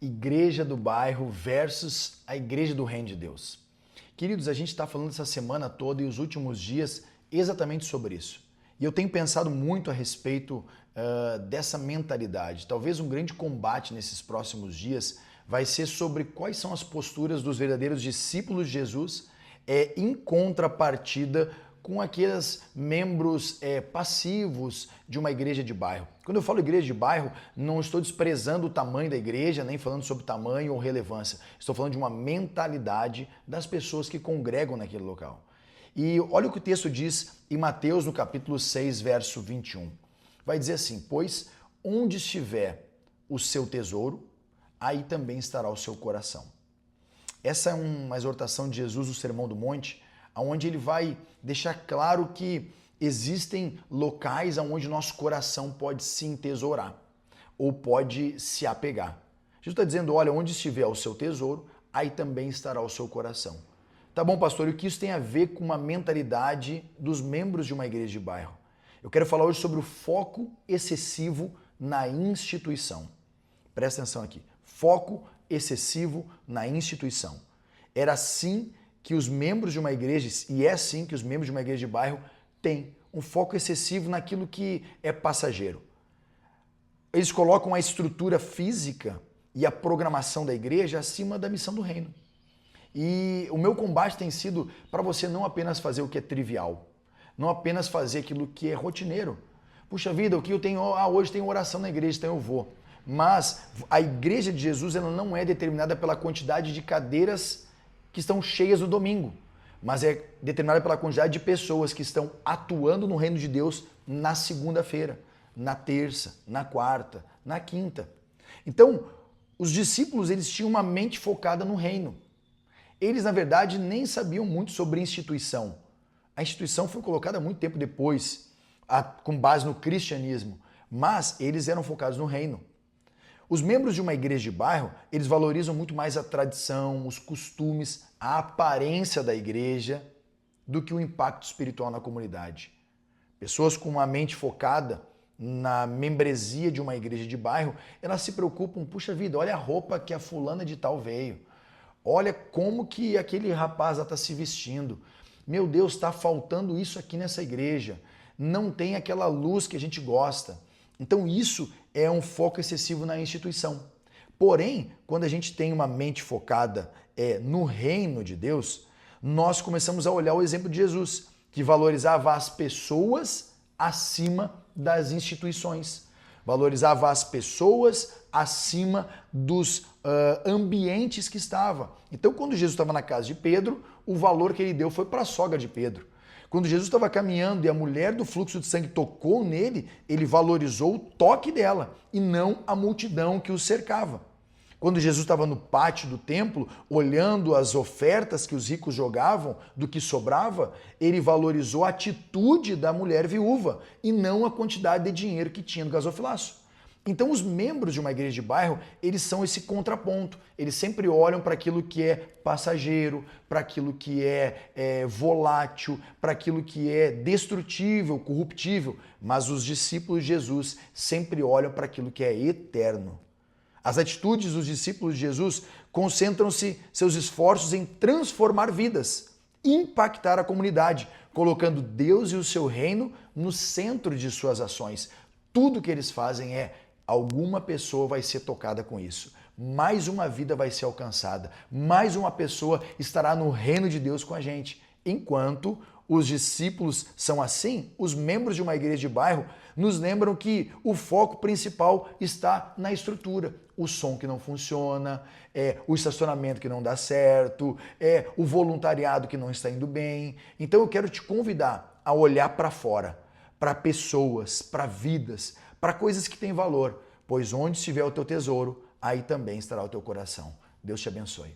Igreja do bairro versus a igreja do reino de Deus. Queridos, a gente está falando essa semana toda e os últimos dias exatamente sobre isso. E eu tenho pensado muito a respeito dessa mentalidade. Talvez um grande combate nesses próximos dias vai ser sobre quais são as posturas dos verdadeiros discípulos de Jesus em contrapartida com aqueles membros passivos de uma igreja de bairro. Quando eu falo igreja de bairro, não estou desprezando o tamanho da igreja, nem falando sobre tamanho ou relevância. Estou falando de uma mentalidade das pessoas que congregam naquele local. E olha o que o texto diz em Mateus, no capítulo 6, verso 21. Vai dizer assim: pois onde estiver o seu tesouro, aí também estará o seu coração. Essa é uma exortação de Jesus no Sermão do Monte, onde ele vai deixar claro que existem locais onde nosso coração pode se entesourar ou pode se apegar. Jesus está dizendo, olha, onde estiver o seu tesouro, aí também estará o seu coração. Tá bom, pastor, e o que isso tem a ver com uma mentalidade dos membros de uma igreja de bairro? Eu quero falar hoje sobre o foco excessivo na instituição. Presta atenção aqui. Foco excessivo na instituição. Era assim que os membros de uma igreja, e é assim que os membros de uma igreja de bairro têm um foco excessivo naquilo que é passageiro. Eles colocam a estrutura física e a programação da igreja acima da missão do reino. E o meu combate tem sido para você não apenas fazer o que é trivial, não apenas fazer aquilo que é rotineiro. Puxa vida, o que eu tenho? Hoje tem oração na igreja, então eu vou. Mas a igreja de Jesus ela não é determinada pela quantidade de cadeiras que estão cheias no domingo, mas é determinada pela quantidade de pessoas que estão atuando no reino de Deus na segunda-feira, na terça, na quarta, na quinta. Então, os discípulos eles tinham uma mente focada no reino. Eles, na verdade, nem sabiam muito sobre instituição. A instituição foi colocada muito tempo depois, com base no cristianismo, mas eles eram focados no reino. Os membros de uma igreja de bairro, eles valorizam muito mais a tradição, os costumes, a aparência da igreja do que o impacto espiritual na comunidade. Pessoas com uma mente focada na membresia de uma igreja de bairro, elas se preocupam, puxa vida, olha a roupa que a fulana de tal veio. Olha como que aquele rapaz está se vestindo. Meu Deus, está faltando isso aqui nessa igreja. Não tem aquela luz que a gente gosta. Então isso é um foco excessivo na instituição. Porém, quando a gente tem uma mente focada no reino de Deus, nós começamos a olhar o exemplo de Jesus, que valorizava as pessoas acima das instituições. Valorizava as pessoas acima dos ambientes que estava. Então, quando Jesus estava na casa de Pedro, o valor que ele deu foi para a sogra de Pedro. Quando Jesus estava caminhando e a mulher do fluxo de sangue tocou nele, ele valorizou o toque dela e não a multidão que o cercava. Quando Jesus estava no pátio do templo, olhando as ofertas que os ricos jogavam do que sobrava, ele valorizou a atitude da mulher viúva e não a quantidade de dinheiro que tinha no gasofilaço. Então os membros de uma igreja de bairro, eles são esse contraponto. Eles sempre olham para aquilo que é passageiro, para aquilo que é volátil, para aquilo que é destrutível, corruptível. Mas os discípulos de Jesus sempre olham para aquilo que é eterno. As atitudes dos discípulos de Jesus concentram-se seus esforços em transformar vidas, impactar a comunidade, colocando Deus e o seu reino no centro de suas ações. Tudo que eles fazem alguma pessoa vai ser tocada com isso. Mais uma vida vai ser alcançada. Mais uma pessoa estará no reino de Deus com a gente. Enquanto os discípulos são assim, os membros de uma igreja de bairro nos lembram que o foco principal está na estrutura. O som que não funciona, o estacionamento que não dá certo, o voluntariado que não está indo bem. Então eu quero te convidar a olhar para fora, para pessoas, para vidas, para coisas que têm valor, pois onde estiver o teu tesouro, aí também estará o teu coração. Deus te abençoe.